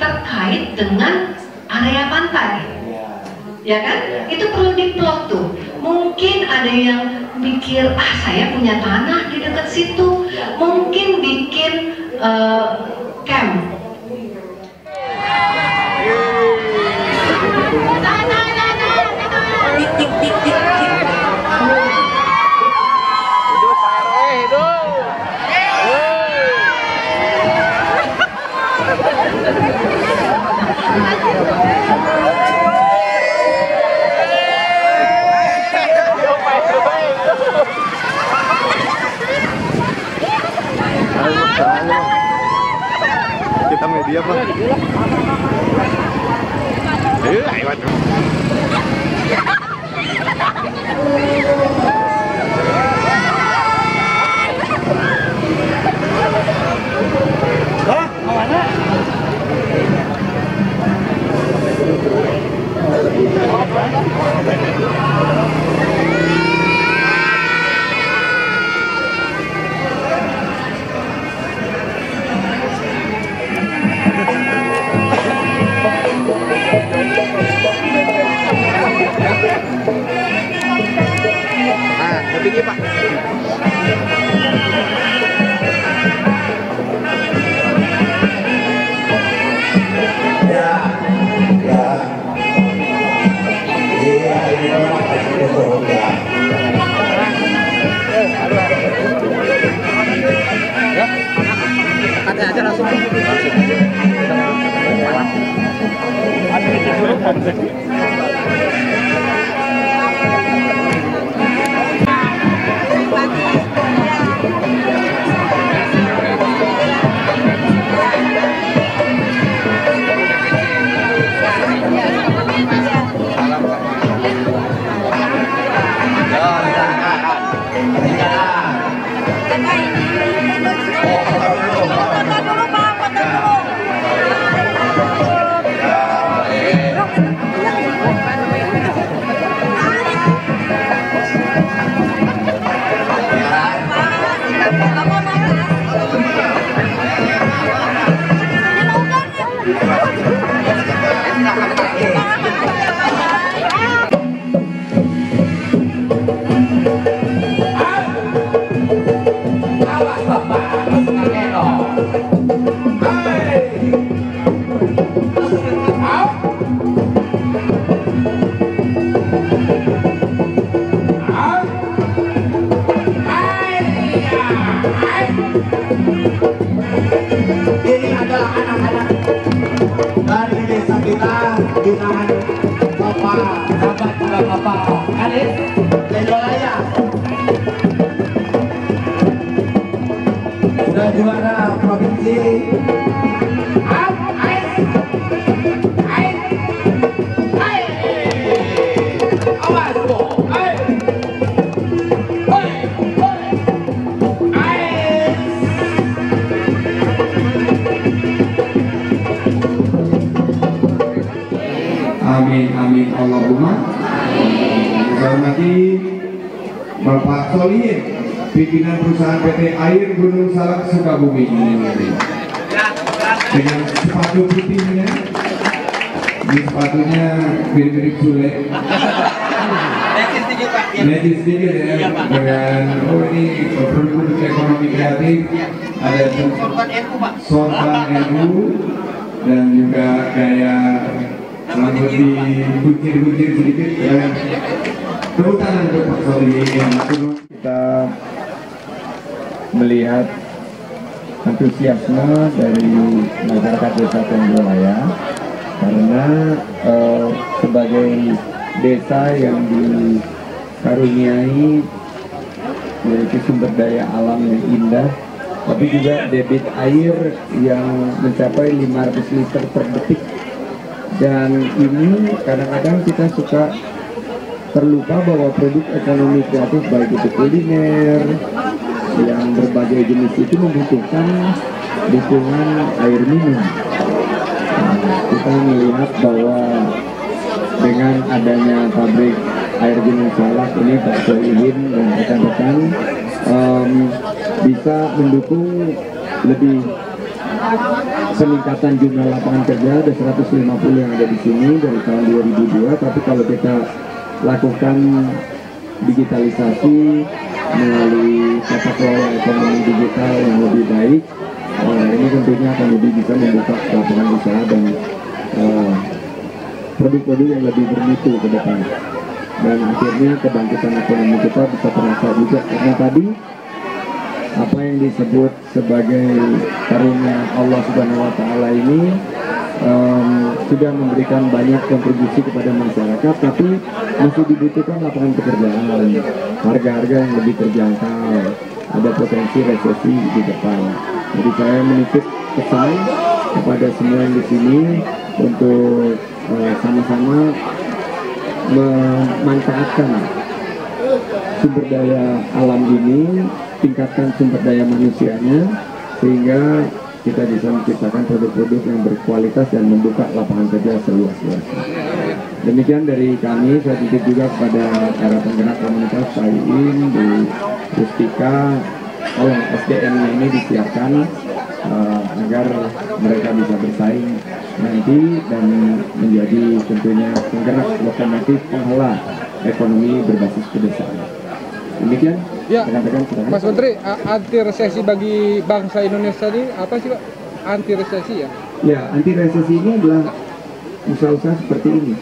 terkait dengan area pantai, ya kan? Itu perlu diplot tuh. Mungkin ada yang mikir, saya punya tanah di dekat situ, mungkin bikin camp. Kita media Pak. Lewat. Hah? Mana? Tinggi Pak. Ada aja langsung. Ini adalah anak-anak dari desa kita, binaan Bapak, sahabat juga Bapak Alif Lelolaya. Sudah juara provinsi. Amin, amin, Allahumma. Saya hormati Bapak Solihin, pimpinan perusahaan PT Air Gunung Salak Sukabumi, dengan sepatu putihnya. Ini sepatunya mirip-mirip Sule. Necis sedikit ya, dengan ini produk ekonomi kreatif, ada sorban NU dan juga gaya rambut dikuncir-kuncir sedikit ya. Tepuk tangan untuk Pak Solihin. Kita melihat antusiasme dari masyarakat Desa Tenggeraya karena sebagai desa yang dikaruniai memiliki sumber daya alam yang indah, tapi juga debit air yang mencapai 500 liter per detik. Dan ini kadang-kadang kita suka terlupa bahwa produk ekonomi kreatif baik itu kuliner yang berbagai jenis itu membutuhkan dukungan air minum. Kita melihat bahwa dengan adanya pabrik air Gunung Salak ini Pak Solihin dan rekan-rekan bisa mendukung lebih peningkatan jumlah lapangan kerja ada 150 yang ada di sini dari tahun 2002, tapi kalau kita lakukan digitalisasi melalui tata kelola ekonomi digital yang lebih baik, ini tentunya akan lebih bisa membuka lapangan usaha dan produk-produk yang lebih bermutu ke depan, dan akhirnya kebangkitan ekonomi kita bisa terasa juga, karena tadi apa yang disebut sebagai karunia Allah Subhanahu wa Ta'ala ini sudah memberikan banyak kontribusi kepada masyarakat, tapi masih dibutuhkan lapangan pekerjaan, harga-harga yang lebih terjangkau, ada potensi resesi di depan. Jadi saya menitip pesan kepada semua yang di sini untuk sama-sama memanfaatkan sumber daya alam ini, tingkatkan sumber daya manusianya, sehingga kita bisa menciptakan produk-produk yang berkualitas dan membuka lapangan kerja seluas-luasnya. Demikian dari kami, saya titip juga kepada para penggerak komunitas Sayin di Rustika, oleh SDM ini disiapkan agar mereka bisa bersaing nanti dan menjadi tentunya penggerak lokomotif penggerak ekonomi berbasis pedesaan. Demikian. Ya, Mas Menteri, anti resesi bagi bangsa Indonesia ini apa sih Pak? Anti resesi ya? Ya, anti resesi ini adalah usaha-usaha seperti ini.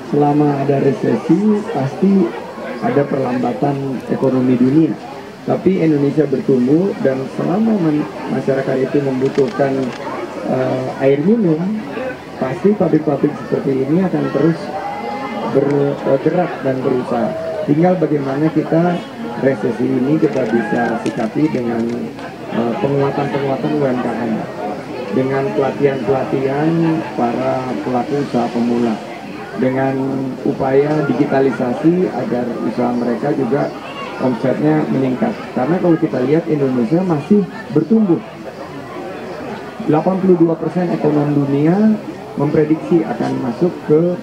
Selama ada resesi, pasti ada perlambatan ekonomi dunia. Tapi Indonesia bertumbuh, dan selama masyarakat itu membutuhkan air minum, pasti pabrik-pabrik seperti ini akan terus bergerak dan berusaha. Tinggal bagaimana kita resesi ini kita bisa sikapi dengan penguatan UMKM, dengan pelatihan para pelaku usaha pemula, dengan upaya digitalisasi agar usaha mereka juga omsetnya meningkat. Karena kalau kita lihat Indonesia masih bertumbuh. 82% ekonomi dunia memprediksi akan masuk ke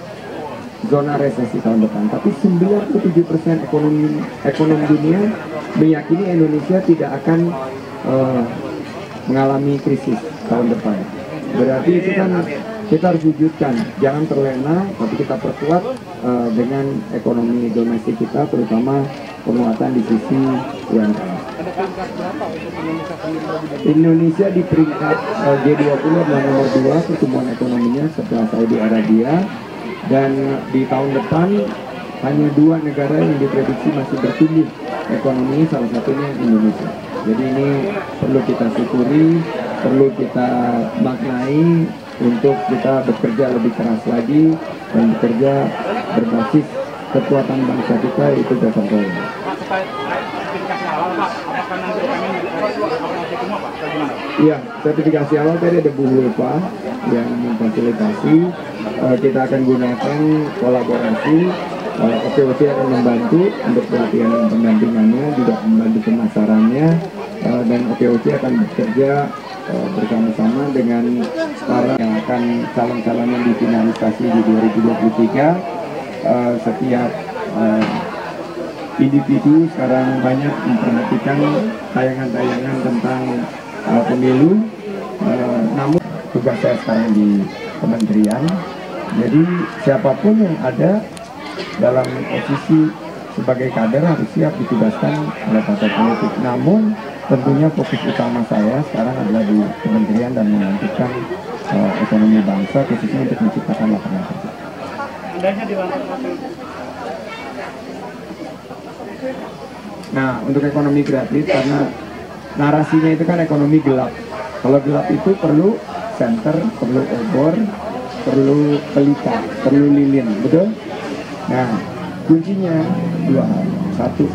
zona resesi tahun depan, tapi 97% ekonomi dunia meyakini Indonesia tidak akan mengalami krisis tahun depan. Berarti itu kan kita harus wujudkan, jangan terlena, tapi kita perkuat dengan ekonomi domestik kita, terutama penguatan di sisi UMKM. Indonesia di peringkat G20 adalah nomor 2 pertumbuhan ekonominya setelah Saudi Arabia. Dan di tahun depan hanya 2 negara yang diprediksi masih bertumbuh ekonominya, salah satunya Indonesia. Jadi ini perlu kita syukuri, perlu kita maknai untuk kita bekerja lebih keras lagi dan bekerja berbasis kekuatan bangsa kita, itu gotong royong. Iya, sertifikasi awal tadi ada Bu Hulpa yang memfasilitasi. Kita akan gunakan kolaborasi. OKOC akan membantu untuk pelatihan dan pendampingannya, juga membantu pemasarannya, dan OKOC akan bekerja bersama-sama dengan para yang akan calon-calon yang difinalisasi di 2023. Setiap individu sekarang banyak memperhatikan tayangan-tayangan tentang pemilu, namun tugas saya sekarang di kementerian, jadi siapapun yang ada dalam posisi sebagai kader harus siap ditugaskan oleh partai politik. Namun tentunya fokus utama saya sekarang adalah di kementerian dan menentukan ekonomi bangsa, khususnya untuk menciptakan lapangan kerja. Nah, untuk ekonomi kreatif, karena narasinya itu kan ekonomi gelap. Kalau gelap itu perlu senter, perlu obor, perlu pelita, perlu lilin, betul? Nah, kuncinya 2 hal. 1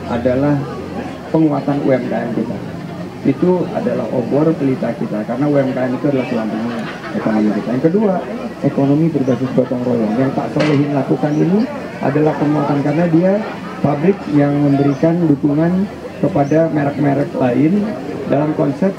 adalah penguatan UMKM kita. Itu adalah obor pelita kita, karena UMKM itu adalah tulang punggung ekonomi kita. Yang kedua, ekonomi berbasis gotong royong. Yang Pak Solehin lakukan ini adalah penguatan, karena dia pabrik yang memberikan dukungan kepada merek-merek lain dalam konsep